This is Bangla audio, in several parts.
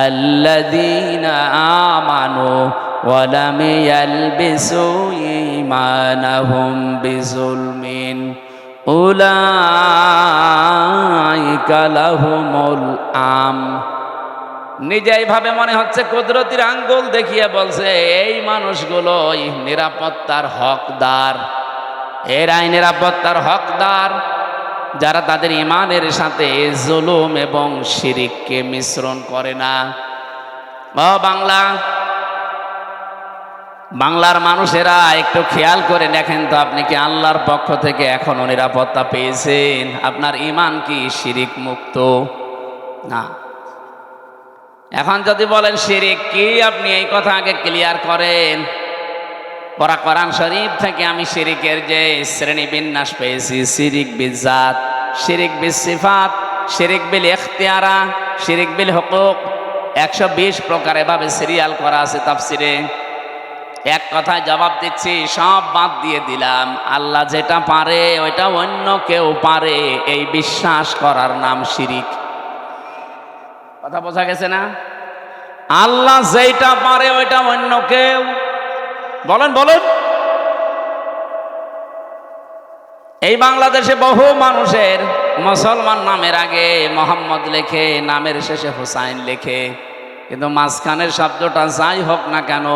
আল্লাযীনা আমানু ওয়া লাম ইয়ালবিসু ঈমানাহুম বিযুলমিন উলাইকা লাহুমুল আমন। নিজে এইভাবে মনে হচ্ছে কুদরতির আঙ্গুল দেখিয়ে বলছে এই মানুষগুলোই নিরাপত্তার হকদার, এরাই নিরাপত্তার হকদার যারা তাদের ঈমানের সাথে জুলুম এবং শিরিককে মিশ্রণ করে না। ও বাংলার মানুষেরা একটু খেয়াল করে দেখেন তো, আপনি কি আল্লাহর পক্ষ থেকে এখনো নিরাপত্তা পেয়েছেন? আপনার ঈমান কি শিরিক মুক্ত? না। এখন যদি বলেন শিরিক কি, আপনি এই কথা আগে ক্লিয়ার করেন। কোরআন শরীফ থেকে আমি শিরিকের যে শ্রেণী বিন্যাস পেয়েছি, শিরিক বিল জাত, শিরিক বিল সিফাত, শিরিক বিল ইখতিয়ারা, শিরিক বিল হুকুক, 120 প্রকার এভাবে সিরিয়াল করা আছে তাফসিরে। এক কথায় জবাব দিচ্ছি, সব বাদ দিয়ে দিলাম। আল্লাহ যেটা পারে ওইটা অন্য কেউ পারে, এই বিশ্বাস করার নাম শিরিক। কথা বোঝা গেছে না? আল্লাহ যেটা পারে ওইটা অন্য কেউ, বলেন। এই বাংলাদেশে বহু মানুষের মুসলমান নামের আগে মোহাম্মদ লেখে, নামের শেষে হুসাইন লেখে, কিন্তু মাঝখানের শব্দটা যাই হোক না কেন,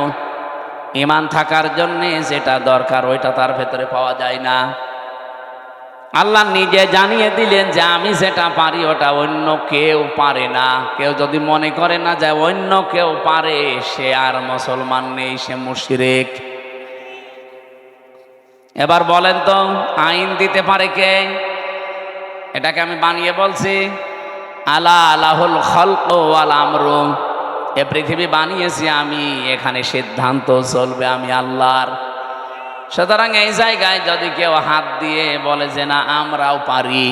ঈমান থাকার জন্য যেটা দরকার ওইটা তার ভেতরে পাওয়া যায় না। আল্লাহ নিজে জানিয়ে দিলেন যে আমি যেটা পারি ওটা অন্য কেউ পারে না। কেউ যদি মনে করে না যে অন্য কেউ পারে, সে আর মুসলমান নেই, সে মুশরিক। এবার বলেন তো, আইন দিতে পারে কে? এটাকে আমি বানিয়ে বলছি। আলা আলাহুল খালকু ওয়াল আমরু, এ পৃথিবী বানিয়েছি আমি, এখানে সিদ্ধান্ত চলবে আমি আল্লাহর। সুতরাং এই জায়গায় যদি কেউ হাত দিয়ে বলে যে না আমরাও পারি,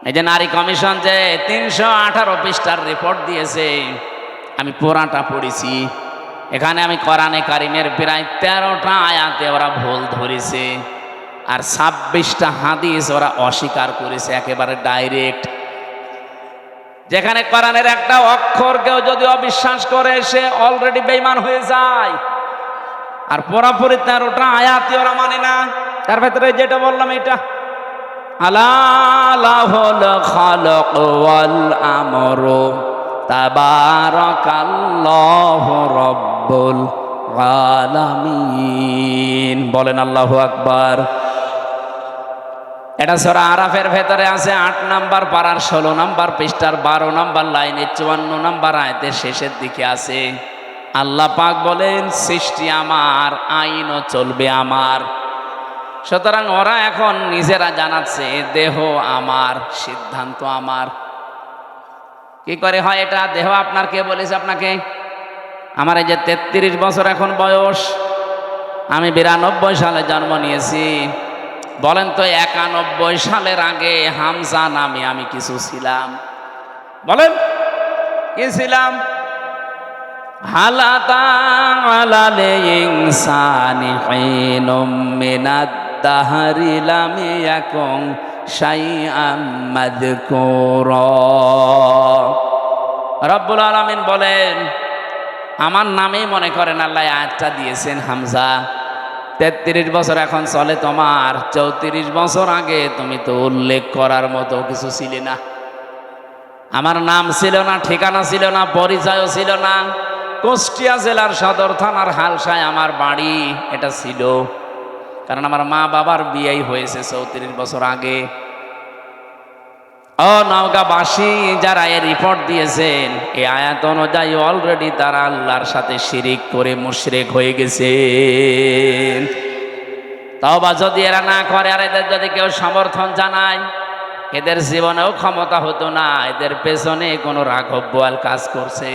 এই যে নারী কমিশন যে 318 পৃষ্ঠার রিপোর্ট দিয়েছে, আমি পুরাটা পড়েছি। এখানে আমি কোরআনে কারিমের প্রায় 13টা আয়াতে ওরা ভুল ধরেছে, আর 26টা হাদিস ওরা অস্বীকার করেছে একেবারে ডাইরেক্ট। যেখানে কোরআনের একটা অক্ষর কেউ যদি অবিশ্বাস করে, সে অলরেডি বেঈমান হয়ে যায়। আর পুরাপুরি 13টা আয়াতই ওরা মানে না। তার ভেতরে যেটা বললাম এটা, আলা লাহুল খালাক ওয়াল আমরু তাবারাকাল্লাহু রাব্বুল আলামিন। বলেন আল্লাহু আকবার। এটা সূরা আরাফের ভেতরে আছে, 8 নাম্বার পারার 16 নাম্বার পৃষ্ঠার 12 নাম্বার লাইনে 54 নাম্বার আয়াতের শেষের দিকে আছে। আল্লাহ পাক বলেন সৃষ্টি আমার, আইনও চলবে আমার। সুতরাং ওরা এখন নিজেরা জানাচ্ছে দেহ আমার, সিদ্ধান্ত আমার। কি করে হয় এটা? দেহ আপনার কে বলেছে আপনাকে? আমার এই যে 33 বছর এখন বয়স, আমি 92 সালে জন্ম নিয়েছি। বলেন তো 91 সালের আগে হামজা নামে আমি কিছু ছিলাম? বলেন কি ছিলাম? হালাতা আলাল ইনসানি হিনুম মিনাদ দাহরি লাম ইয়াকুন শাইআম মাযকুরা। রব্বুল আলামিন বলেন আমার নামেই মনে করেন আল্লাহ আয়াতটা দিয়েছেন হামজা। 33 বছর এখন চলে তোমার, 34 বছর আগে তুমি তো উল্লেখ করার মতো কিছু ছিলে না। আমার নাম ছিল না, ঠিকানা ছিল না, পরিচয়ও ছিল না। কুষ্টিয়া জেলার সদর থানার হালসায় আমার বাড়ি, এটা ছিল। কারণ আমার মা বাবার বিয়েই হয়েছে 34 বছর আগে। ও নওগাঁবাসী যারা এই রিপোর্ট দিয়েছেন, এই আয়াত অনুযায়ী অলরেডি তারা আল্লাহর সাথে শিরিক করে মুশরিক হয়ে গেছে। তওবা যদি এরা না করে, আর এদের যদি কেউ সমর্থন জানায়, এদের জীবনেও ক্ষমতা হতো না। এদের পেছনে কোনো রাঘব বোয়াল কাজ করছে।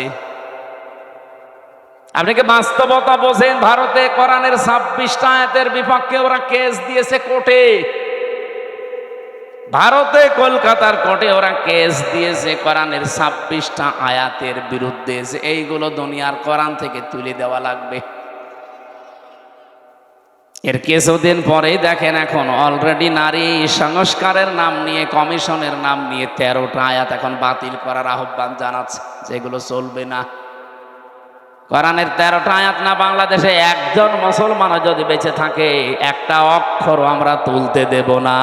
আপনি কি বাস্তবতা বোঝেন? ভারতে কোরআনের 26টা আয়াতের বিপক্ষে ওরা কেস দিয়েছে কোর্টে। ভারতে কলকাতার কোর্টে ওরা কেস দিয়েছে কোরআনের 26টা আয়াতের বিরুদ্ধে, যে এইগুলো দুনিয়ার কোরআন থেকে তুলে দেওয়া লাগবে। এর কিছুদিন পরেই দেখেন এখন অলরেডি নারী সংস্কারের নাম নিয়ে, কমিশনের নাম নিয়ে 13টা আয়াত এখন বাতিল করার আহ্বান যেগুলো চলবে না। কোরআনের 13টা আয়াত না বাংলাদেশে একজন মুসলমানও যদি বেঁচে থাকে একটা অক্ষরও আমরা তুলতে দেব না।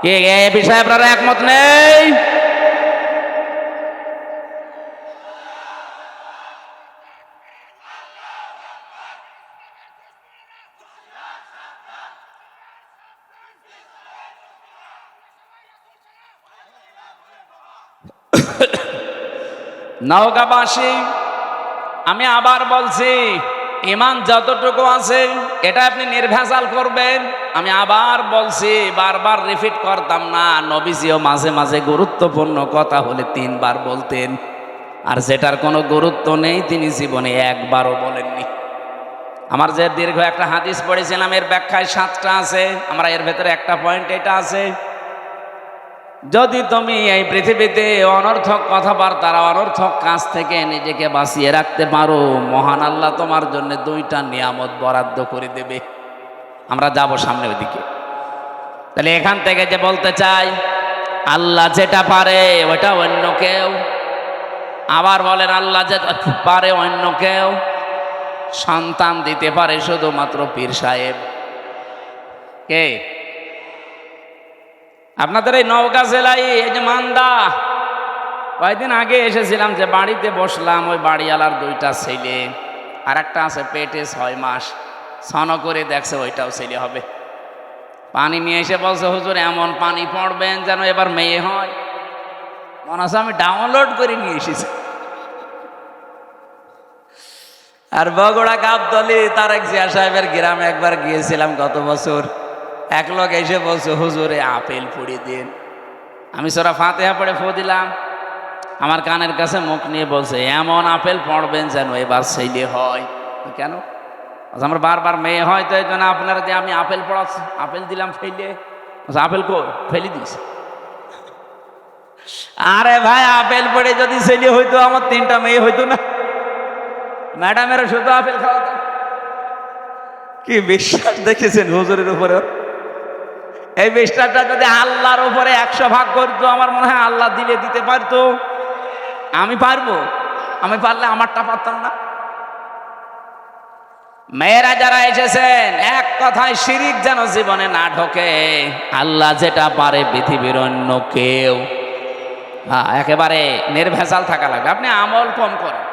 কে এ বিষয়ে আপনারা একমত নেই? নওগাঁবাসী, আমি আবার বলছি, ঈমান যতটুকু আছে এটা আপনি নির্ভেজাল করবেন। আমি আবার বলছি, বারবার রিপিট করতাম না। নবীজিও মাঝে মাঝে গুরুত্বপূর্ণ কথা হলে 3 বার বলতেন, আর যেটার কোনো গুরুত্ব নেই তিনি জীবনে একবারও বলেননি। আমার যে দীর্ঘ একটা হাদিস পড়েছিলাম, এর ব্যাখ্যায় 7টা আছে, আমরা এর ভেতরে একটা পয়েন্ট এটা আছে, যদি তুমি এই পৃথিবীতে অনর্থক কথাবার্তার অনর্থক কাজ থেকে নিজেকে বাঁচিয়ে রাখতে পারো, মহান আল্লাহ তোমার জন্য 2টা নিয়ামত বরাদ্দ করে দেবে। আমরা যাব সামনে ওইদিকে। তাহলে এখান থেকে যে বলতে চাই, আল্লাহ যেটা পারে ওটা অন্য কেউ, আবার বলেন আল্লাহ যেটা পারে অন্য কেউ, সন্তান দিতে পারে শুধুমাত্র পীর সাহেব। কে? আপনাদের এই নওগাঁ জেলায় এই যে মান্দা, কয়েকদিন আগে এসেছিলাম, যে বাড়িতে বসলাম, ওই বাড়িওয়ালার 2টা ছেলে, আর একটা আছে পেটে 6 মাস, সন করে দেখছে ওইটাও ছেলে হবে। পানি নিয়ে এসে বলছে, হুজুর এমন পানি পড়বেন যেন এবার মেয়ে হয়। মনে হচ্ছে আমি ডাউনলোড করে নিয়ে এসেছি। আর বগুড়া গাবতলী তারেক জিয়া সাহেবের গ্রামে একবার গিয়েছিলাম গত বছর। এক লোক এসে বলছে, হুজুরে আপেল ফুড়ি দিন। আমি সূরা ফাতিহা পড়ে ফু দিলাম, আমার কানের কাছে মুখ নিয়ে বলছে, এমন আপেল পড়বেন যেন এবার ছেলে হয়। কেন? আমার বারবার মেয়ে হয়, তো এই জন্য আপনারা যে আমি আপেল পড়াচ্ছি, আপেল দিলাম ফেলে। আপেল কই? ফেলে দিস। আরে ভাই, আপেল পড়ে যদি ছেলে হইতো আমার 3টা মেয়ে হইতো না? ম্যাডামেরও শুধু আপেল খাওয়াতো। কি বিশ্বাস দেখেছেন হুজুরের উপরে? এই বিশ্বাসটা যদি আল্লাহর উপরে 100 ভাগ করতো, আমার মনে হয় আল্লাহ দিলে দিতে পারতো। আমি পারবো? আমি পারলে আমারটা পারতাম না? মেয়েরা যারা এসেছেন, এক কথায় শিরিক যেন জীবনে না ঢোকে। আল্লাহ যেটা পারে পৃথিবীর অন্য কেউ। একেবারে নির্ভেজাল থাকা লাগবে। আপনি আমল কম করেন,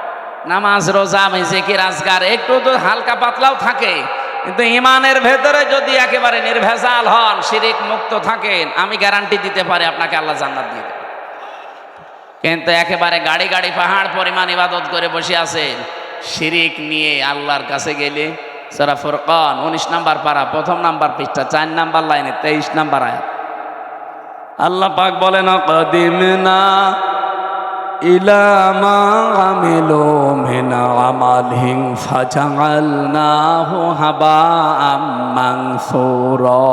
নামাজ রোজা জিকির আজকার একটু তো হালকা পাতলাও থাকে, কিন্তু ইমানের ভেতরে যদি একেবারে নির্ভেজাল হন, শিরিক মুক্ত থাকেন, আমি গ্যারান্টি দিতে পারি আপনাকে আল্লাহ জান্নাত দিয়ে দেবে। কিন্তু একেবারে গাড়ি গাড়ি পাহাড় পরিমাণ ইবাদত করে বসে আছেন, শিরিক নিয়ে আল্লাহর কাছে গেলে, সূরা ফুরকান 19 নম্বর পারা 1ম নাম্বার পৃষ্ঠা 4 নাম্বার লাইনে 23 নাম্বার আয়াত, আল্লাহ পাক বলেন, কাদিমনা ইলা মা আমিলু মিন আমালিন ফাজআলনাহু হাবাআম মানসুরা।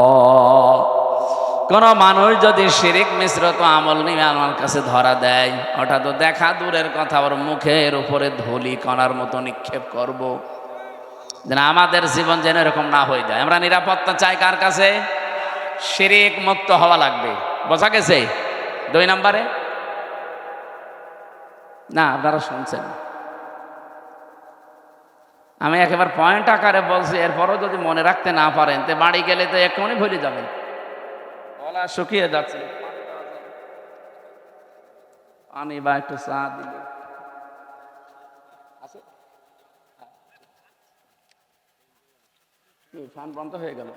কোন মানুষ যদি শিরিক মিশ্রিত আমল নিয়ে আমার কাছে ধরা দেয়, ওটা তো দেখা দূরের কথা, ওর মুখের উপরে ধুলি কণার মতো নিক্ষেপ করব, যেন আমাদের জীবন যেন এরকম না হয়ে যায়। আমরা নিরাপত্তা চাই কার কাছে? শিরিক মুক্ত হওয়া লাগবে। বোঝা গেছে? 2 নম্বরে না, আপনারা শুনছেন, আমি একেবারে পয়েন্ট আকারে বলছি, এরপরও যদি মনে রাখতে না পারেন তো বাড়ি গেলে তো এক্ষুনি ভুলে যাবেন। গলা শুকিয়ে যাচ্ছে, পানি বা একটু চা দিলে আছে। ফ্যান বন্ধ হয়ে গেল।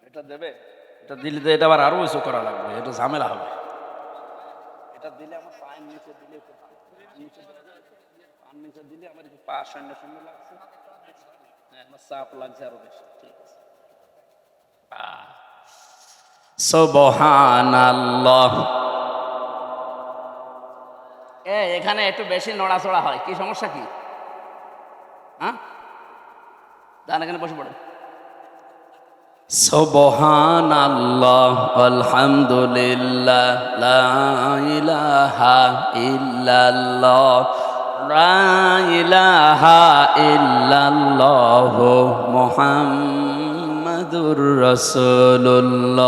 এটা দেবে? এটা দিলে তো এটা আবার আরো উঁচু করা লাগবে, এটা ঝামেলা হবে। এটা দিলে আমার পায়ের নিচে দিলে, পায়ের নিচে দিলে আমার একটু পা শূন্য শূন্য লাগছে, আমার চাপ লাগছে আরো বেশি। ঠিক আছে, সুবহানাল্লাহ। এখানে একটু বেশি নড়াচড়া হয়, কি সমস্যা কি? হ্যাঁ, দাঁড়ান, এখানে বসে পড়ে। সুবহানাল্লাহ আলহামদুলিল্লাহ লা ইলাহা ইল্লাল্লাহ লা ইলাহা ইল্লাল্লাহ মুহাম্মাদুর রাসূলুল্লাহ।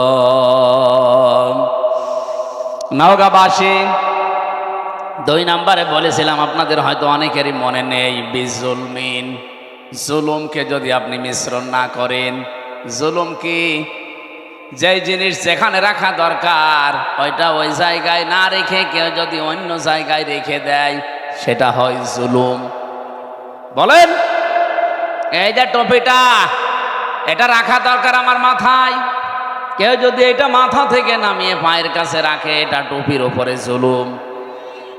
নওগাঁবাসী, 2 নম্বরে বলেছিলাম, আপনাদের হয়তো অনেকেরই মনে নেই, বিজুলমিন, জুলুমকে যদি আপনি মিশ্রণ না করেন। জুলুম কি? যেই জিনিস যেখানে রাখা দরকার ওইটা ওই জায়গায় না রেখে কেউ যদি অন্য জায়গায় রেখে দেয় সেটা হয় জুলুম। বলেন, এই যে টুপিটা, এটা রাখা দরকার আমার মাথায়, কেউ যদি এটা মাথা থেকে নামিয়ে পায়ের কাছে রাখে এটা টুপির ওপরে জুলুম।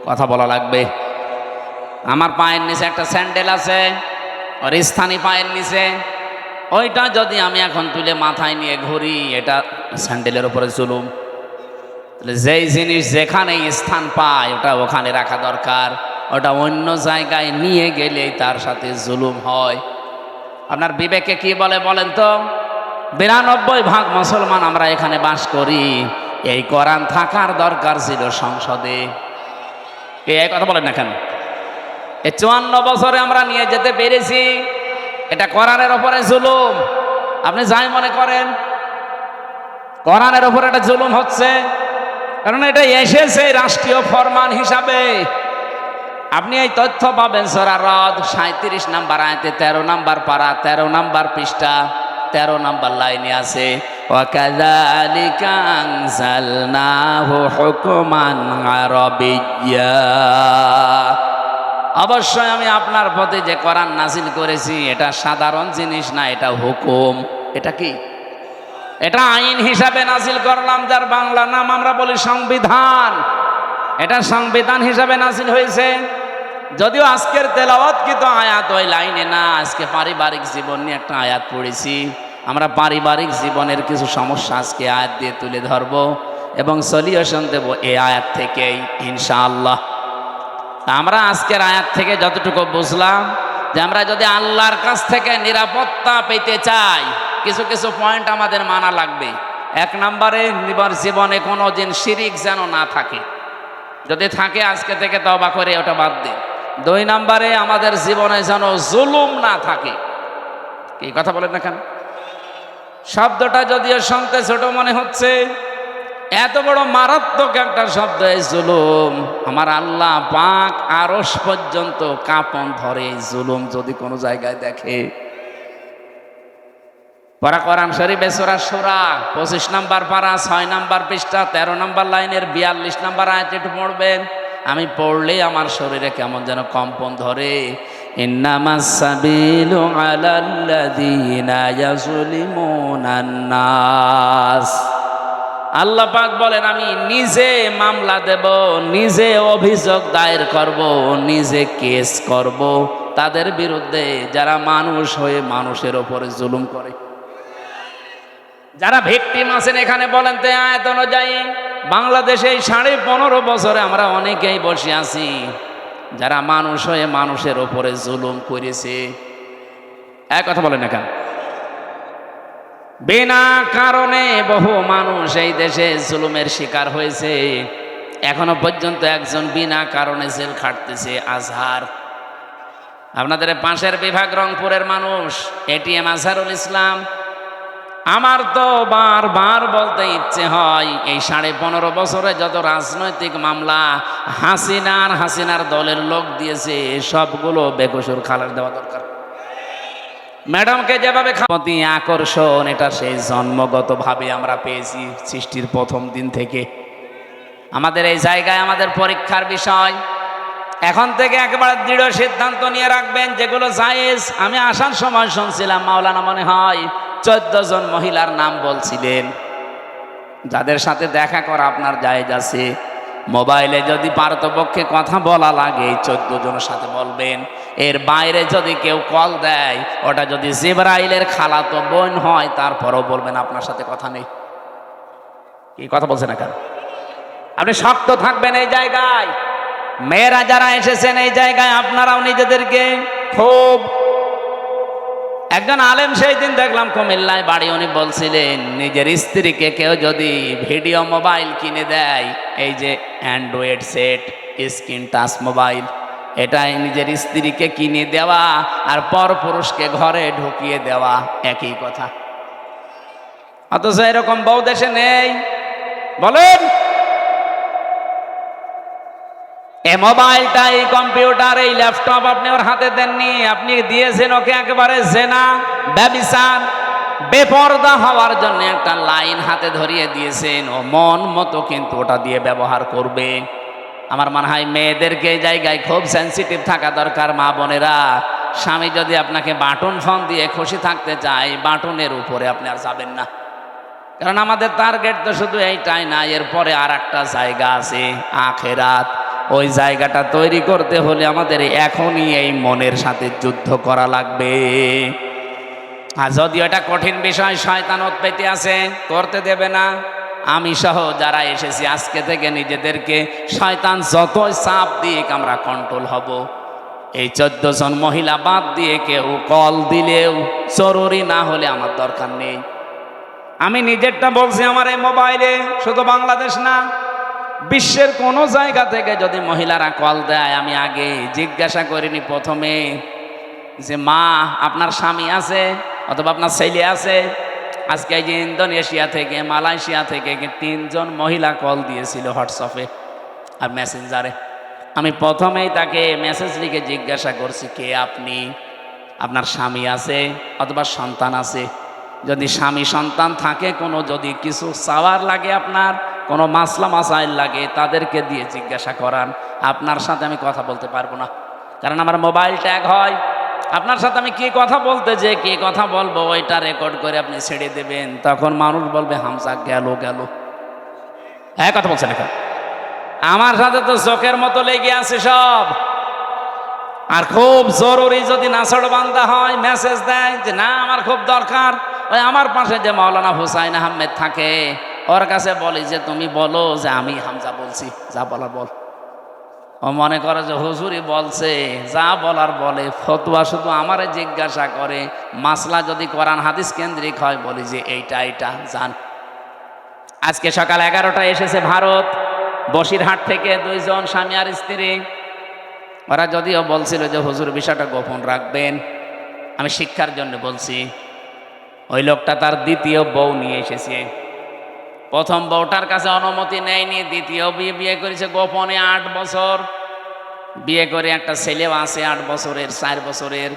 কথা বলা লাগবে। আমার পায়ের নিচে একটা স্যান্ডেল আছে, ওর স্থানীয় পায়ের নিচে, ওইটা যদি আমি এখন তুলে মাথায় নিয়ে ঘুরি এটা স্যান্ডেলের উপরে জুলুম। তাহলে যেই জিনিস যেখানে স্থান পায় ওটা ওখানে রাখা দরকার, ওটা অন্য জায়গায় নিয়ে গেলেই তার সাথে জুলুম হয়। আপনার বিবেকে কি বলে বলেন তো? 92% মুসলমান আমরা এখানে বাস করি, এই কোরআন থাকার দরকার ছিল সংসদে। এই কথা বলেন না কেন? এই 54 বছরে আমরা নিয়ে যেতে পেরেছি, এটা কোরআনের ওপরে জুলুম। আপনি যাই মনে করেন, কোরআনের ওপরে এটা জুলুম হচ্ছে, কারণ এটা এসেছে রাষ্ট্রীয় ফরমান হিসাবে। আপনি এই তথ্য পাবেন সূরা রদ 37 নম্বর আয়াতে 13 নম্বর পারা 13 নম্বর পৃষ্ঠা 13 নম্বর লাইনে আছে, ওয়াকাযালিকা আনজালনাহু হুকমান আরাবিয়্যা। অবশ্যই আমি আপনার প্রতি যে কোরআন নাজিল করেছি এটা সাধারণ জিনিস না, এটা হুকুম। এটা কি? এটা আইন হিসাবে নাজিল করলাম, যার বাংলা নাম আমরা বলি সংবিধান। এটা সংবিধান হিসাবে নাজিল হয়েছে। যদিও আজকের তেলাওয়াতকৃত আয়াত ওই লাইনে না, আজকে পারিবারিক জীবন নিয়ে একটা আয়াত পড়েছি। আমরা পারিবারিক জীবনের কিছু সমস্যা আজকে আয়াত দিয়ে তুলে ধরবো এবং সলিউশন দেব এই আয়াত থেকেই ইনশাআল্লাহ। আমরা আজকের আয়াত থেকে যতটুকু বুঝলাম যে আমরা যদি আল্লাহর কাছ থেকে নিরাপত্তা পেতে চাই কিছু কিছু পয়েন্ট আমাদের মানা লাগবে। 1 নম্বরে, জীবনে কোনো দিন শিরিক যেন না থাকে, যদি থাকে আজকে থেকে তওবা করে ওটা বাদ দিন। 2 নম্বরে, আমাদের জীবনে যেন জুলুম না থাকে। কি কথা বলেন না কেন? শব্দটা যদিও শুনতে ছোট মনে হচ্ছে, এত বড় মারাত্মক একটা শব্দ এই জুলুম। আমার আল্লাহ পাক আরশ পর্যন্ত কাঁপন ধরে এই জুলুম যদি কোনো জায়গায় দেখে। পরা কোরআন শরীফে সূরা সূরা 25 নম্বর পারা 6 নম্বর পৃষ্ঠা 13 নম্বর লাইনের 42 নম্বর আয়াত একটু পড়বেন। আমি পড়লেই আমার শরীরে কেমন যেন কম্পন ধরে। ইন্নামাস সাবিলু আলাল্লাযীনা ইয়াজলিমুনান নাস। আল্লাহ পাক বলেন, আমি নিজে মামলা দেব, নিজে অভিযোগ দায়ের করব, নিজে কেস করব তাদের বিরুদ্ধে যারা মানুষ হয়ে মানুষের ওপরে জুলুম করে। যারা ভিকটিম আছেন এখানে বলেন তো আয়াত অনুযায়ী বাংলাদেশে 15.5 বছরে আমরা অনেকেই বসে আছি যারা মানুষ হয়ে মানুষের ওপরে জুলুম করেছে। এক কথা বলেন না কেন? বিনা কারণে বহু মানুষ এই দেশে জুলুমের শিকার হয়েছে। এখনো পর্যন্ত একজন বিনা কারণে জেল খাটতেছে, আজহার। আপনাদের পাশের বিভাগ রংপুরের মানুষ এটিএম আজহারুল ইসলাম। আমার তো বারবার বলতে ইচ্ছে হয়, এই 15.5 বছরে যত রাজনৈতিক মামলা হাসিনার দলের লোক দিয়েছে সবগুলো বেকসুর খালাস দেওয়া দরকার। ম্যাডামকে যেভাবে প্রতি আকর্ষণ, এটা সেই জন্মগতভাবে আমরা পেয়েছি সৃষ্টির প্রথম দিন থেকে। আমাদের এই জায়গায় আমাদের পরীক্ষার বিষয়। এখন থেকে একেবারে দৃঢ় সিদ্ধান্ত নিয়ে রাখবেন যেগুলো জায়েজ। আমি আসার সময় শুনছিলাম মাওলানা মনে হয় 14 জন মহিলার নাম বলছিলেন যাদের সাথে দেখা করা আপনার জায়েজ আছে। মোবাইলে যদি পারতপক্ষে কথা বলা লাগে 14 জনের সাথে বলবেন। এর বাইরে যদি কেউ কল দেয়, ওটা যদি জিবরাইলের খালাতো বোন হয় তারপরও বলবেন আপনার সাথে কথা নেই। কি কথা বলছেন না কেন? আপনি শক্ত থাকবেন এই জায়গায়। মেয়েরা যারা এসেছেন এই জায়গায় আপনারাও নিজেদেরকে খুব একজন আলেম সেই দিন দেখলাম কুমিল্লায় বাড়ি, উনি বলছিলেন নিজের স্ত্রীকে কেউ যদি ভিডিও মোবাইল কিনে দেয়, এই যে Android set, screen touch mobile, এটাই নিজের স্ত্রীকে কিনে দেওয়া আর পরপুরুষকে ঘরে ঢুকিয়ে দেওয়া একই কথা। অথচ এরকম বউ দেশে নেই। বলেন, এই মোবাইলটা, এই কম্পিউটার, এই ল্যাপটপ আপনি ওর হাতে দেননি, আপনি দিয়েছেন ওকে একেবারে জেনা, ব্যভিচার, বেপরদা হওয়ার জন্য একটা লাইন হাতে ধরিয়ে দিয়েছেন। ও মন মতো কিন্তু ওটা দিয়ে ব্যবহার করবে। আমার মনে হয় মেয়েদেরকে এই জায়গায় খুব সেন্সিটিভ থাকা দরকার। মা বোনেরা, স্বামী যদি আপনাকে বাটন ফোন দিয়ে খুশি থাকতে চায়, বাটনের উপরে আপনি আর যাবেন না। কারণ আমাদের টার্গেট তো শুধু এইটাই না, এরপরে আর একটা জায়গা আছে, আখেরাত। ওই জায়গাটা তৈরি করতে হলে আমাদের এখনই এই মনের সাথে যুদ্ধ করা লাগবে। আর যদিও এটা কঠিন বিষয়, শয়তান উৎপত্তি আছে, করতে দেবে না। আমি সহ যারা এসেছি আজকে থেকে নিজেদেরকে শয়তান যত চাপ দিয়ে আমরা কন্ট্রোল হব। এই 14 জন মহিলা বাদ দিয়ে কেউ কল দিলেও জরুরি না হলে আমার দরকার নেই। আমি নিজেরটা বলছি, আমার এই মোবাইলে শুধু বাংলাদেশ না, বিশ্বের কোনো জায়গা থেকে যদি মহিলারা কল দেয়, আমি আগে জিজ্ঞাসা করিনি প্রথমে যে মা আপনার স্বামী আছে অথবা আপনার ছেলে আছে। আজকে এই যে ইন্দোনেশিয়া থেকে, মালয়েশিয়া থেকে 3 জন মহিলা কল দিয়েছিল হোয়াটসঅ্যাপে আর মেসেঞ্জারে। আমি প্রথমেই তাকে মেসেজ লিখে জিজ্ঞাসা করছি, কে আপনি, আপনার স্বামী আছে অথবা সন্তান আছে? যদি স্বামী সন্তান থাকে, কোনো যদি কিছু চাওয়ার লাগে, আপনার কোনো মাসলা মাসাইল লাগে, তাদেরকে দিয়ে জিজ্ঞাসা করান। আপনার সাথে আমি কথা বলতে পারবো না, কারণ আমার মোবাইল ট্যাগ হয়। আপনার সাথে আমি কি কথা বলতে যে কি কথা বলবো ওইটা রেকর্ড করে আপনি ছেড়ে দেবেন, তখন মানুষ বলবে হামজা গেল গেল। হ্যাঁ, কথা বলছেন এখন। আমার সাথে তো চোখের মতো লেগে আছে সব। আর খুব জরুরি যদি নাছড় বান্দা হয়, মেসেজ দেয় যে না আমার খুব দরকার, ওই আমার পাশে যে মাওলানা হুসাইন আহমেদ থাকে, ওর কাছে বলি যে তুমি বলো যে আমি হামজা বলছি, যা বলার বল। ও মনে করে যে হুজুরি বলছে, যা বলার বলে। ফতোয়া শুধু আমারে জিজ্ঞাসা করে, মাসলা যদি কোরআন হাদিস কেন্দ্রিক হয় বলি যে এইটা এইটা জান। আজকে সকাল 11টায় এসেছে ভারত, বসিরহাট থেকে 2 জন স্বামী আর স্ত্রী। ওরা যদিও বলছিল যে হুজুর বিষয়টা গোপন রাখবেন, আমি শিক্ষার জন্য বলছি। ওই লোকটা তার দ্বিতীয় বউ নিয়ে এসেছে। প্রথম বউটার কাছে অনুমতি নেয়নি, দ্বিতীয় বিয়ে করেছে গোপনে 8 বছর বিয়ে করে। একটা ছেলেও আছে 8 বছরের, 4 বছরের,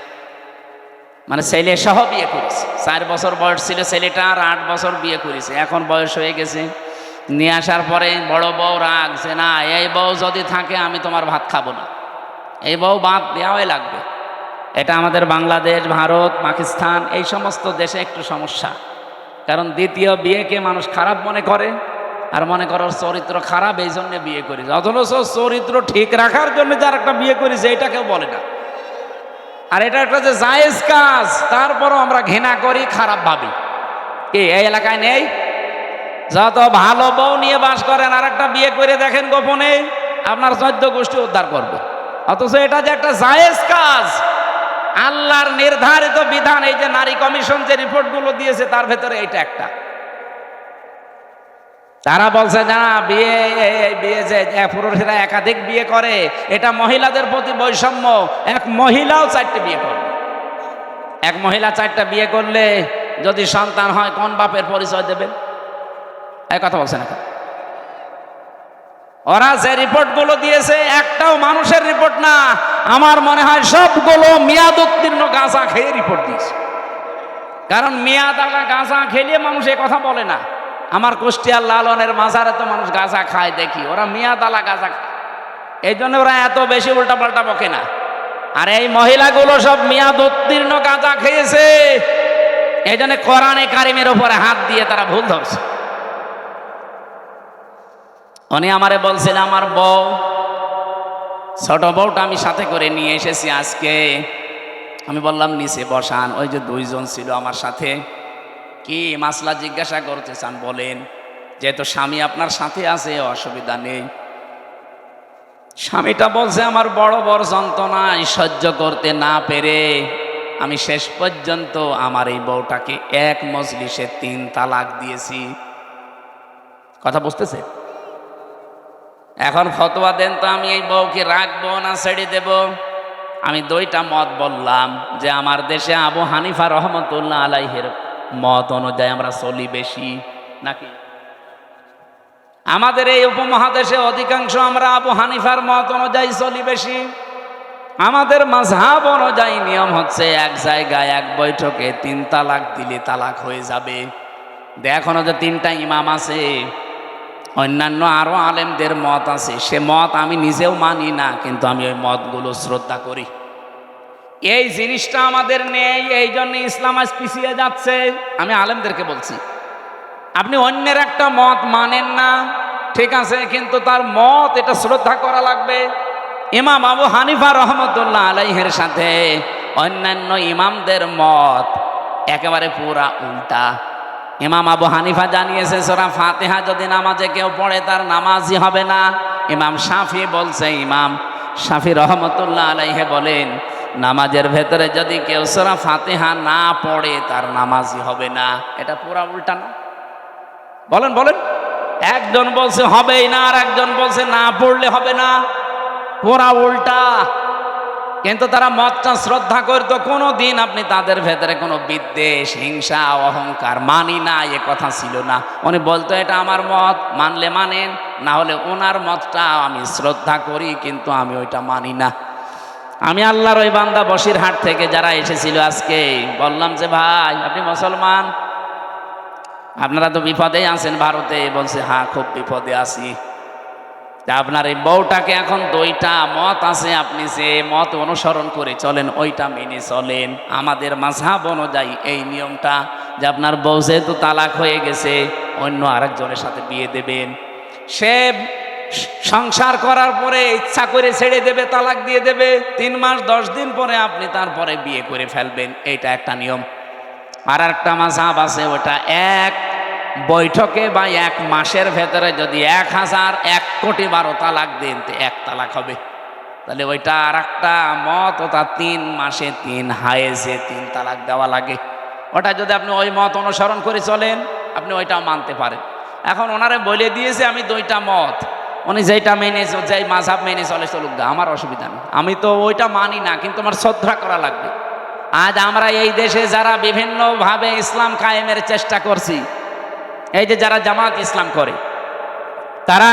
মানে ছেলে সহ বিয়ে করেছে। 4 বছর বয়স ছিল ছেলেটা, আর 8 বছর বিয়ে করেছে। এখন বয়স হয়ে গেছে। নিয়ে আসার পরে বড় বউ রাখছে, না এই বউ যদি থাকে আমি তোমার ভাত খাবো না, এই বউ বাদ দেওয়াই লাগবে। এটা আমাদের বাংলাদেশ, ভারত, পাকিস্তান এই সমস্ত দেশে একটু সমস্যা। কারণ দ্বিতীয় বিয়েকে মানুষ খারাপ মনে করে, আর মনে করো চরিত্র খারাপ, এই জন্য বিয়ে করেছে। অথচ চরিত্র ঠিক রাখার জন্য যার একটা বিয়ে করেছে, এটা কেউ বলে না। আর এটা একটা যে জায়েজ কাজ, তারপরও আমরা ঘৃণা করি, খারাপ ভাবি। কি এই এলাকায় নেই? যত ভালো বউ নিয়ে বাস করেন, আর একটা বিয়ে করে দেখেন গোপনে, আপনার 14 গোষ্ঠী উদ্ধার করবে। অথচ এটা যে একটা জায়েজ কাজ, আল্লাহর নির্ধারিত বিধান। এই যে নারী কমিশন যে রিপোর্টগুলো দিয়েছে, তার ভেতরে এইটা একটা। তারা বলছে না বিয়ে যে পুরুষেরা একাধিক বিয়ে করে, এটা মহিলাদের প্রতি বৈষম্য। এক মহিলাও 4টে বিয়ে করবে। এক মহিলা 4টা বিয়ে করলে যদি সন্তান হয়, কোন বাপের পরিচয় দেবেন? এই কথা বলছেন এখন। ওরা যে রিপোর্টগুলো দিয়েছে, একটাও মানুষের রিপোর্ট না। আমার মনে হয় সবগুলো মেয়াদ উত্তীর্ণ গাঁজা খেয়ে রিপোর্ট দিয়েছে। কারণ মেয়াদ আলা গাঁজা খেলে মানুষ এ কথা বলে না। আমার কুষ্টিয়ার লালনের মাজারে তো মানুষ গাঁজা খায় দেখি, ওরা মেয়াদ আলা গাঁজা খায়, এই জন্য ওরা এত বেশি উল্টাপাল্টা বকে না। আর এই মহিলাগুলো সব মেয়াদ উত্তীর্ণ গাঁজা খেয়েছে, এই জন্য কোরআনে কারিমের উপরে হাত দিয়ে তারা ভুল ধরছে। উনি আমারে বলছিল, আমার বউ, ছোট বউটা আমি সাথে করে নিয়ে এসেছি আজকে। আমি বললাম নিচে বসান। ওই যে 2 জন ছিল আমার সাথে। কি মাসলা জিজ্ঞাসা করতে চান বলেন? যেহেতু স্বামী আপনার সাথে আছে, অসুবিধা নেই। স্বামীটা বলছে, আমার বড় বড় যন্ত্রণায় সহ্য করতে না পেরে আমি শেষ পর্যন্ত আমার এই বউটাকে এক মজলিসে 3 তালাক দিয়েছি। কথা বুঝতেছে? এখন ফতোয়া দেন তো, আমি এই বউকে রাখবো না ছেড়ে দেব? আমি 2টা মত বললাম যে আমার দেশে আবু হানিফা রহমতুল্লাহ আলাইহির মত অনুযায়ী আমরা চলি বেশি, নাকি আমাদের এই উপমহাদেশে অধিকাংশ আমরা আবু হানিফার মত অনুযায়ী চলি বেশি। আমাদের মাযহাব অনুযায়ী নিয়ম হচ্ছে এক জায়গায় এক বৈঠকে 3 তালাক দিলে তালাক হয়ে যাবে। এখনো যে 3টা ইমাম আছে, অন্যান্য আরো আলেমদের মত আছে, সে মত আমি নিজেও মানি না, কিন্তু আমি ওই মতগুলো শ্রদ্ধা করি। এই জিনিসটা আমাদের নেই, এই জন্য ইসলাম আজ পিছিয়ে যাচ্ছে। আমি আলেমদেরকে বলছি, আপনি অন্যের একটা মত মানেন না, ঠিক আছে, কিন্তু তার মত এটা শ্রদ্ধা করা লাগবে। ইমাম আবু হানিফা রহমতুল্লাহ আলাইহির সাথে অন্যান্য ইমামদের মত একেবারে পুরা উল্টা। ইমাম আবু হানিফা জানিয়েছে সূরা ফাতিহা যদি নামাজে কেউ পড়ে তার নামাজই হবে না। ইমাম শাফি বলছে, ইমাম শাফি রহমতুল্লাহ আলাইহি বলেন নামাজের ভেতরে যদি কেউ সূরা ফাতিহা না পড়ে তার নামাজই হবে না। এটা পুরা উল্টা না? বলেন বলেন। একজন বলছে হবেই না, আর একজন বলছে না পড়লে হবে না। পুরা উল্টা। কিন্তু তারা মতটা শ্রদ্ধা করতো। কোনো দিন আপনি তাদের ভেতরে কোনো বিদ্বেষ, হিংসা, অহংকার, মানি না এ কথা ছিল না। উনি বলতো এটা আমার মত, মানলে মানেন, না হলে ওনার মতটা আমি শ্রদ্ধা করি, কিন্তু আমি ওইটা মানি না। আমি আল্লাহর ওই বান্দা বসিরহাট থেকে যারা এসেছিল আজকে বললাম যে ভাই আপনি মুসলমান, আপনারা তো বিপদেই আছেন ভারতে। বলছে হ্যাঁ খুব বিপদে আছি। আপনার এই বউটাকে এখন 2টা মত আছে, আপনি যে মত অনুসরণ করে চলেন ওইটা মেনে চলেন। আমাদের মাযহাব অনুযায়ী এই নিয়মটা যে আপনার বউ যেহেতু তালাক হয়ে গেছে অন্য আরেকজনের সাথে বিয়ে দেবেন। সে সংসার করার পরে ইচ্ছা করে ছেড়ে দেবে, তালাক দিয়ে দেবে, 3 মাস 10 দিন পরে আপনি তারপরে বিয়ে করে ফেলবেন, এইটা একটা নিয়ম। আর একটা মাযহাব আছে, ওটা এক বৈঠকে বা 1 মাসের ভেতরে যদি 1 কোটি 12 তালাক দেন তো 1 তালাক হবে। তাহলে ওইটা আর একটা মত, ওটা 3 মাসে 3 হায়েজে 3 তালাক দেওয়া লাগে। ওটা যদি আপনি ওই মত অনুসরণ করে চলেন আপনি ওইটাও মানতে পারেন। এখন ওনারে বলে দিয়েছে আমি 2টা মত, উনি যেটা মেনে যেই মাযহাব মেনে চলে চলুক, আমার অসুবিধা নেই। আমি তো ওইটা মানি না, কিন্তু আমার শ্রদ্ধা করা লাগবে। আজ আমরা এই দেশে যারা বিভিন্নভাবে ইসলাম কায়েমের চেষ্টা করছি, এই যে যারা জামাত ইসলাম করে, তারা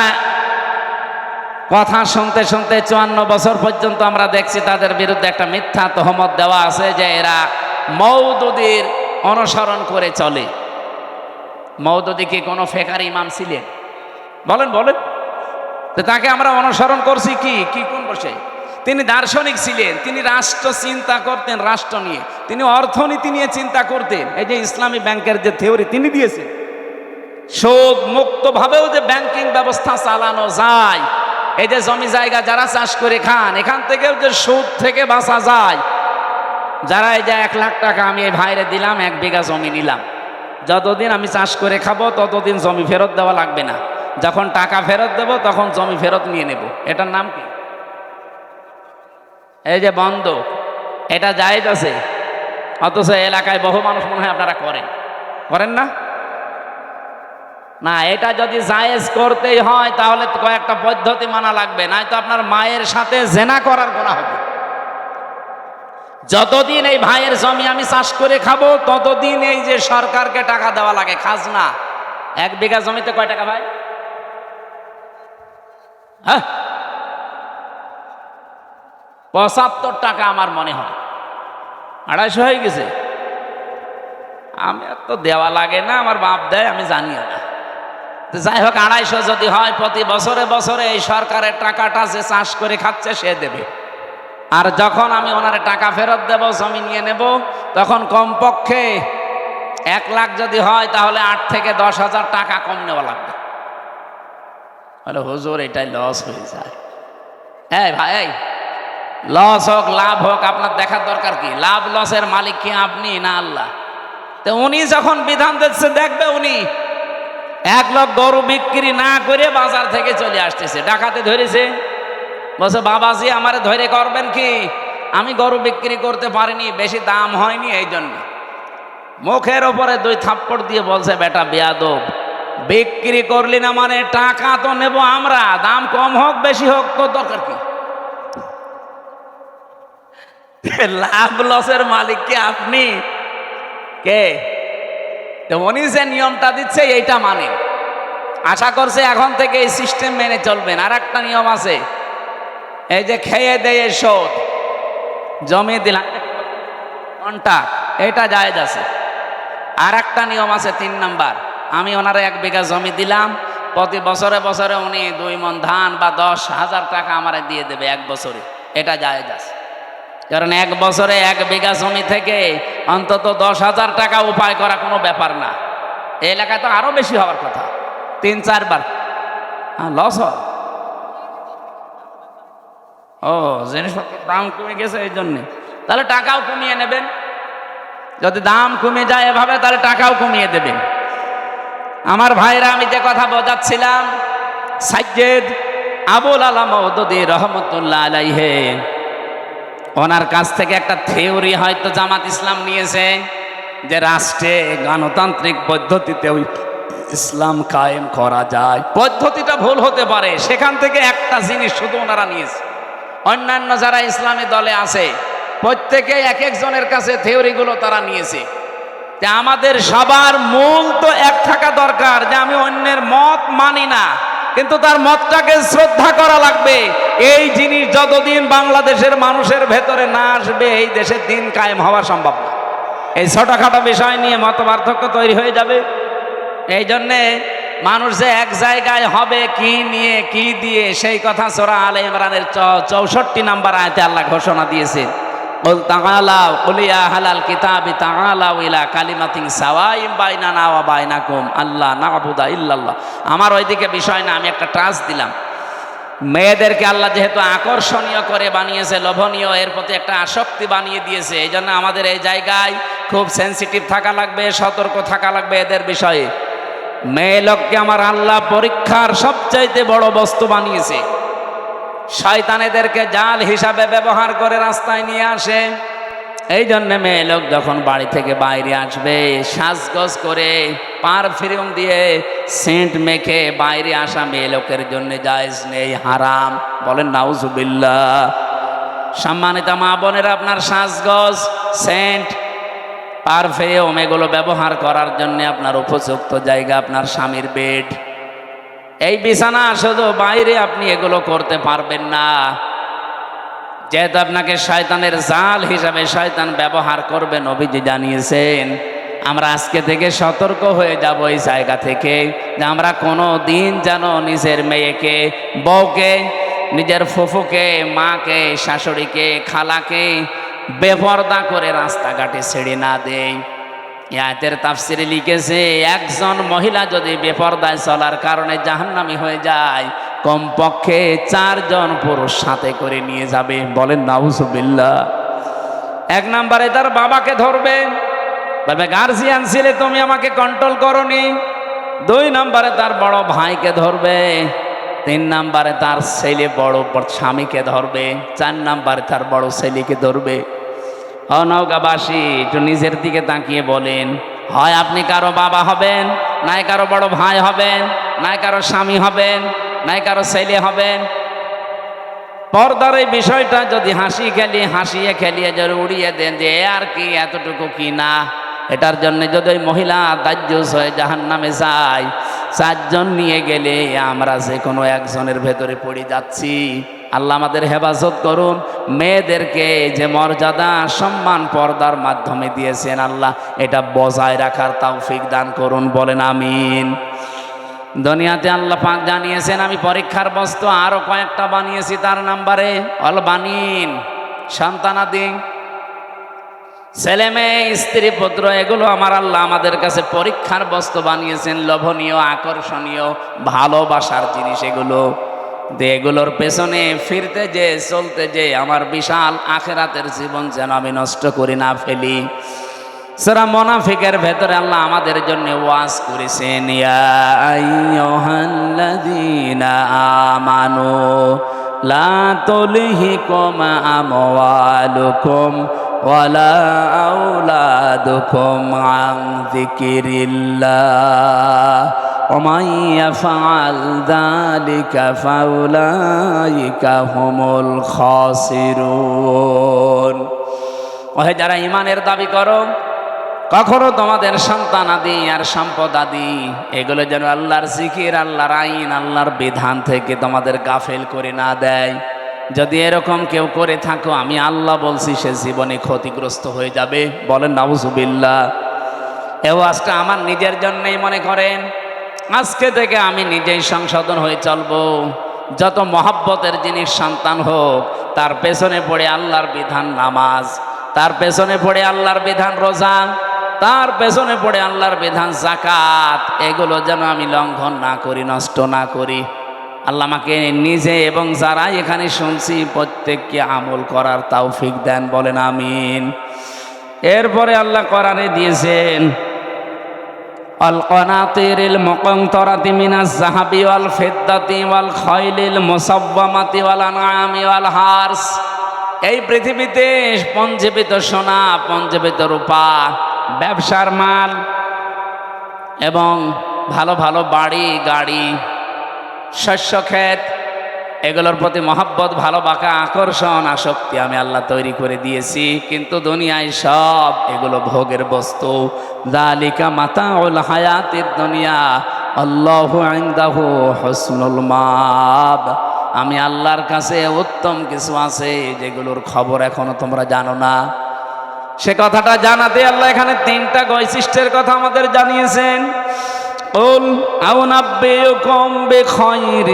কথা শুনতে শুনতে 54 বছর পর্যন্ত আমরা দেখছি তাদের বিরুদ্ধে একটা মিথ্যা তহমত দেওয়া আছে যে এরা মওদুদীর অনুসরণ করে চলে। মওদুদী কি কোনো ফেকার ইমাম ছিলেন? বলেন বলেন। তো তাকে আমরা অনুসরণ করছি কি কি কোন বসে? তিনি দার্শনিক ছিলেন, তিনি রাষ্ট্র চিন্তা করতেন, রাষ্ট্র নিয়ে, তিনি অর্থনীতি নিয়ে চিন্তা করতেন। এই যে ইসলামী ব্যাংকের যে থিওরি তিনি দিয়েছেন, সুদ মুক্তভাবেও যে ব্যাংকিং ব্যবস্থা চালানো যায়, এই যে জমি জায়গা যারা চাষ করে খান এখান থেকেও যে সুদ থেকে বাঁচা যায়। যারা এই যে 1 লাখ টাকা আমি এই ভাইরে দিলাম, 1 বিঘা জমি নিলাম, যতদিন আমি চাষ করে খাবো ততদিন জমি ফেরত দেওয়া লাগবে না, যখন টাকা ফেরত দেব তখন জমি ফেরত নিয়ে নেব। এটার নাম কি? এই যে বন্ধক, এটা জায়েজ আছে, অথচ এলাকায় বহু মানুষ মনে হয় আপনারা করেন, করেন না? না, এটা যদি জায়েজ করতেই হয় তাহলে কয়েকটা পদ্ধতি মানা লাগবে, নয়তো আপনার মায়ের সাথে জেনা করার গুনাহ হবে। যতদিন এই ভাইয়ের জমি আমি চাষ করে খাবো ততদিন এই যে সরকারকে টাকা দেওয়া লাগে, খাজনা। 1 বিঘা জমিতে কয় টাকা ভাই? হ্যাঁ, 75 টাকা আমার মনে হয়, 250 হয়ে গেছে। আমি আর তো দেওয়া লাগে না, আমার বাপ দেয়, আমি জানিও না। যাই হোক, 250 যদি হয়, প্রতি বছরে বছরে এই সরকারের টাকাটা যে চাষ করে খাচ্ছে সে দেবে। আর যখন আমি ওনারে টাকা ফেরত দেব, জমি নিয়ে নেব, তখন কমপক্ষে 1 লাখ যদি হয় তাহলে 8 থেকে 10 হাজার টাকা কম নেওয়া লাগবে। বলে হুজুর এটাই লস হয়ে যায়। হ্যাঁ ভাই, লস হোক লাভ হোক আপনার দেখার দরকার কি? লাভ লসের মালিক কি আপনি না আল্লাহ? তো উনি যখন বিধান দিচ্ছে দেখবে, উনি 1 লাখ গরু বিক্রি না করে বাজার থেকে চলে আসতেছে, ডাকাতে ধরেছে, বলছে বাবাজি আমারে ধরে করবেন কি? আমি গরু বিক্রি করতে পারিনি, বেশি দাম হয়নি, এই জন্য মুখের ওপরে 2 থাপ্পড় দিয়ে বলছে, বেটা বেয়াদব, বিক্রি করলি না মানে টাকা তো নেব আমরা, দাম কম হোক বেশি হোক তো দরকার কি? লাভ লসের মালিক কি আপনি? কে? তো উনি যে নিয়মটা দিচ্ছে এইটা মানে আশা করছে এখন থেকে এই সিস্টেম মেনে চলবেন। আর একটা নিয়ম আছে, এই যে খেয়ে দেয়ে শোধ, জমি দিলাম কন্টাক্ট, এটা জায়েজ আছে। আর একটা নিয়ম আছে 3 নাম্বার, আমি ওনারে 1 বিঘা জমি দিলাম, প্রতি বছরে বছরে উনি 2 মণ ধান বা 10,000 টাকা আমারে দিয়ে দেবে 1 বছরে, এটা জায়েজ আছে। কারণ 1 বছরে 1 বিঘা জমি থেকে অন্তত 10,000 টাকা উপায় করা কোনো ব্যাপার না। এই এলাকায় তো আরো বেশি হওয়ার কথা, 3-4 বার লস হয়। ও, জিনিসপত্রের দাম কমে গেছে এই জন্যে, তাহলে টাকাও কমিয়ে নেবেন। যদি দাম কমে যায় এভাবে, তাহলে টাকাও কমিয়ে দেবেন। আমার ভাইরা, আমি যে কথা বোঝাচ্ছিলাম, সাইয়্যিদ আবুল আলা মওদুদী রহমতুল্লাহ আলাইহি, ওনার কাছ থেকে একটা থিওরি হয়তো জামাত ইসলাম নিয়েছে, যে রাষ্ট্রে গণতান্ত্রিক পদ্ধতিতে ইসলাম কায়েম করা যায়। পদ্ধতিটা ভুল হতে পারে, সেখান থেকে একটা জিনিস শুধু ওনারা নিয়েছে। অন্যান্য যারা ইসলামী দলে আছে প্রত্যেকে এক একজনের কাছে থিওরিগুলো তারা নিয়েছে। যে আমাদের সবার মূল তো এক থাকা দরকার, যে আমি অন্যের মত মানি না, কিন্তু তার মতটাকে শ্রদ্ধা করা লাগবে। এই জিনিস যতদিন বাংলাদেশের মানুষের ভেতরে না আসবে, এই দেশের দিন কায়েম হওয়া সম্ভব না। এই ছোটখাটো বিষয় নিয়ে মত পার্থক্য তৈরি হয়ে যাবে। এই জন্যে মানুষ যে এক জায়গায় হবে কি নিয়ে কি দিয়ে, সেই কথা সূরা আলে ইমরানের 64 নম্বর আয়াতে আল্লাহ ঘোষণা দিয়েছে, কুল তাআলাউ কুল ইয়া আহলাল কিতাবি তাআলাউ ইলা কালিমাতিন সাওয়াইন বাইনানা ওয়া বাইনাকুম আল্লা না'বুদা ইল্লাল্লাহ। আমার ওইদিকে বিষয় না, আমি একটা ট্রাস্ট দিলাম। মেয়েদেরকে আল্লাহ যেহেতু আকর্ষণীয় করে বানিয়েছে, লোভনীয়, এর প্রতি একটা আসক্তি বানিয়ে দিয়েছে, এই জন্য আমাদের এই জায়গায় খুব সেন্সিটিভ থাকা লাগবে, সতর্ক থাকা লাগবে এদের বিষয়ে। মেয়ে লোককে আমার আল্লাহ পরীক্ষার সবচাইতে বড় বস্তু বানিয়েছে। শয়তান এদেরকে জাল হিসাবে ব্যবহার করে রাস্তায় নিয়ে আসে। এই জন্য মেয়ে লোক যখন বাড়ি থেকে বাইরে আসবে, সাজগোজ করে পারফিউম দিয়ে সেন্ট মেখে বাইরে আসা মেয়ে লোকের জন্য জায়েজ নেই, হারাম। বলেন নাউজুবিল্লাহ। সম্মানিত মা বোনেরা, আপনার সাজগোজ, সেন্ট, পারফিউম এগুলো ব্যবহার করার জন্য আপনার উপযুক্ত জায়গা আপনার স্বামীর বেড। এই বিছানা শুধু বাইরে আপনি এগুলো করতে পারবেন না, যেহেতু আপনাকে শয়তানের জাল হিসাবে শয়তান ব্যবহার করবে। নবীজি জানিয়েছেন, আমরা আজকে থেকে সতর্ক হয়ে যাব এই জায়গা থেকে, যে আমরা কোনো দিন যেন নিজের মেয়েকে, বউকে, নিজের ফুফুকে, মাকে, শাশুড়িকে, খালাকে বেপরদা করে রাস্তাঘাটে ছেড়ে না দেই। আয়াতের তাফসিরে লিখেছে, একজন মহিলা যদি বেপরদায় চলার কারণে জাহান্নামী হয়ে যায়, কমপক্ষে 4 জন পুরুষ সাথে করে নিয়ে যাবে। বলেন নাউজুবিল্লাহ। 1 নম্বরে তার বাবাকে ধরবে, বলবে গার্জিয়ান ছিলে তুমি, আমাকে কন্ট্রোল করনি। 2 নম্বরে তার বড় ভাইকে ধরবে। 3 নম্বরে তার ছেলে বড় স্বামীকে ধরবে। 4 নম্বরে তার বড় ছেলেকে ধরবে। নওগাঁবাসী, একটু নিজের দিকে তাকিয়ে বলেন, হয় আপনি কারো বাবা হবেন, নাই কারো বড় ভাই হবেন, নাই কারো স্বামী হবেন, নাই কারো ছেলে হবেন। পর্দার এই বিষয়টা যদি হাসিয়ে খেলিয়ে যদি উড়িয়ে দেন যে আর কি, এতটুকু কি না, এটার জন্য যদি ওই মহিলা দাজ্জুস হয়ে জাহান্নামে যায়, 4 জন নিয়ে গেলে আমরা যে কোনো একজনের ভেতরে পড়ে যাচ্ছি। আল্লাহ আমাদের হেফাজত করুন। মেয়েদেরকে যে মর্যাদা সম্মান পর্দার মাধ্যমে দিয়েছেন, আল্লাহ এটা বজায় রাখার তৌফিক দান করুন। বলেন আমিন। দুনিয়াতে আল্লাহ পাক জানিয়েছেন, আমি পরীক্ষার বস্তু আরো কয়েকটা বানিয়েছি। তার নাম্বারে অল বানিন, সন্তানাদি, ছেলে মেয়ে, স্ত্রী পুত্র, এগুলো আমার আল্লাহ আমাদের কাছে পরীক্ষার বস্তু বানিয়েছেন। লোভনীয়, আকর্ষণীয়, ভালোবাসার জিনিস এগুলো। এগুলোর পেছনে ফিরতে যে, চলতে যে আমার বিশাল আখিরাতের জীবন যেন আমি নষ্ট করে না ফেলি। সূরা মুনাফিকের ভেতরে আল্লাহ আমাদের জন্য ওয়াজ করেছেন, ইয়া আইয়ুহাল্লাযীনা আমানু লা তুলহিকুম আমওয়ালুকুম ওয়ালা আওলাদুকুম আন যিকিরিল্লাহ ওয়া মান ইয়াফআল যালিকা ফাউলাইকা হুমুল খাসিরুন। ওহে যারা ঈমানের দাবি করো, কখনো তোমাদের সন্তান আদি আর সম্পদ আদি এগুলো যেন আল্লাহর জিকির, আল্লাহর আইন, আল্লাহর বিধান থেকে তোমাদের গাফেল করে না দেয়। যদি এরকম কেউ করে থাকো, আমি আল্লাহ বলছি সে জীবনে ক্ষতিগ্রস্ত হয়ে যাবে। বলেন নাউজুবিল্লাহ। এও আজকে আমার নিজের জন্যই মনে করেন, আজকে থেকে আমি নিজেই সংশোধন হয়ে চলবো। যত মহাব্বতের জিনিস সন্তান হোক, তার পেছনে পড়ে আল্লাহর বিধান নামাজ, তার পেছনে পড়ে আল্লাহর বিধান রোজা, তার পেছনে পড়ে আল্লাহর বিধান যাকাত, এগুলো যেন আমি লঙ্ঘন না করি, নষ্ট না করি। আল্লাহ আমাকে নিজে এবং যারা এখানে শুনছি প্রত্যেককে আমল করার তৌফিক দেন। বলেন আমিন। এরপরে আল্লাহ কোরআনে দিয়েছেন আল কনাতিরিল মুকান্তরাতি মিনাজ যাহাবি ওয়াল ফিদ্দাতি ওয়াল খাইলিল মুসাওয়ামাতি ওয়াল আনআমি ওয়াল হারস। এই পৃথিবীতে পঞ্জীবিত সোনা, পঞ্জীবিত রূপা, ব্যবসার মাল এবং ভালো ভালো বাড়ি গাড়ি, শস্য ক্ষেত, এগুলোর প্রতি মহব্বত, ভালোবাসা, আকর্ষণ, আসক্তি আমি আল্লাহ তৈরি করে দিয়েছি। কিন্তু দুনিয়ায় সব এগুলো ভোগের বস্তু। যালিকা মাতাউল হায়াতিদ দুনিয়া আল্লাহু ইনদাহু হুসনুল মাব। আমি আল্লাহর কাছে উত্তম কিছু আছে যেগুলোর খবর এখনো তোমরা জানো না। সে কথাটা জানাতে আল্লাহ এখানে তিনটা বৈশিষ্ট্যের কথা আমাদের জানিয়েছেন। قل أنبئكم بخير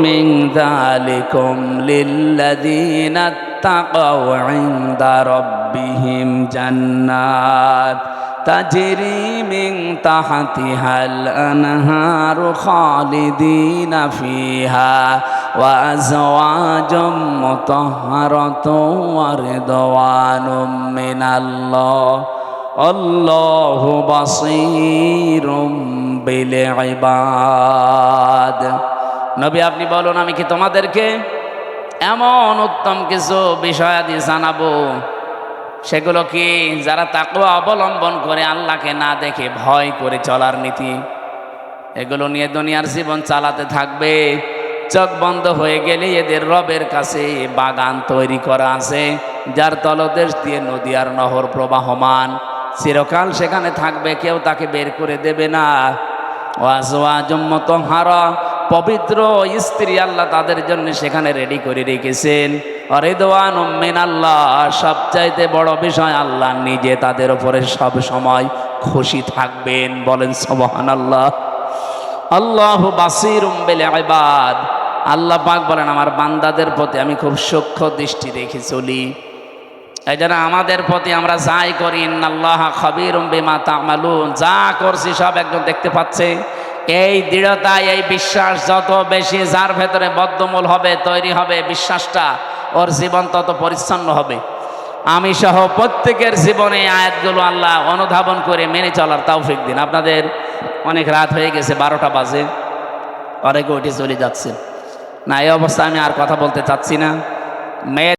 من ذلكم للذين اتقوا عند ربهم جنات تجري من تحتها الأنهار خالدين فيها وأزواج مطهرة ورضوان من الله আল্লাহু বাসীরুম বিল ইবাদ। নবী আপনি বলুন, আমি কি তোমাদেরকে এমন উত্তম কিছু বিষয়াদি জানাবো, সেগুলো কি যারা তাকওয়া অবলম্বন করে আল্লাহকে না দেখে ভয় করে চলার নীতি, এগুলো নিয়ে দুনিয়ার জীবন চালাতে থাকবে। চোখ বন্ধ হয়ে গেলে এদের রবের কাছে বাগান তৈরি করা আছে, যার তলদেশ দিয়ে নদী আর নহর প্রবাহমান। চিরকাল সেখানে থাকবে, কেউ তাকে বের করে দেবে না। ওয়াজওয়াজুম মুতাহহারা, পবিত্র স্ত্রী আল্লাহ তাদের জন্য সেখানে রেডি করে রেখেছেন। রিদওয়ানুম মিনাল্লাহ, সবচাইতে বড় বিষয় আল্লাহ নিজে তাদের উপরে সব সময় খুশি থাকবেন। বলেন সুবহানাল্লাহ। আল্লাহু বাসীরুম বিল ইবাদ। আল্লাহ পাক বলেন আমার বান্দাদের প্রতি আমি খুব সূক্ষ্ম দৃষ্টি রেখে চলি। এই জন্য আমাদের প্রতি আমরা যাই করি, ইন্নাল্লাহা খাবীরুম বিমা তা'মালুন, যা করছি সব একজন দেখতে পাচ্ছে। এই দৃঢ়তা, এই বিশ্বাস যত বেশি যার ভেতরে বদ্ধমূল হবে, তৈরি হবে বিশ্বাসটা, ওর জীবন তত পরিচ্ছন্ন হবে। আমি সহ প্রত্যেকের জীবনে আয়াতগুলো আল্লাহ অনুধাবন করে মেনে চলার তৌফিক দিন। আপনাদের অনেক রাত হয়ে গেছে, 12টা বাজে, অনেকে উঠে চলে যাচ্ছে না। এই অবস্থায় আমি আর কথা বলতে চাচ্ছি না। মেয়ে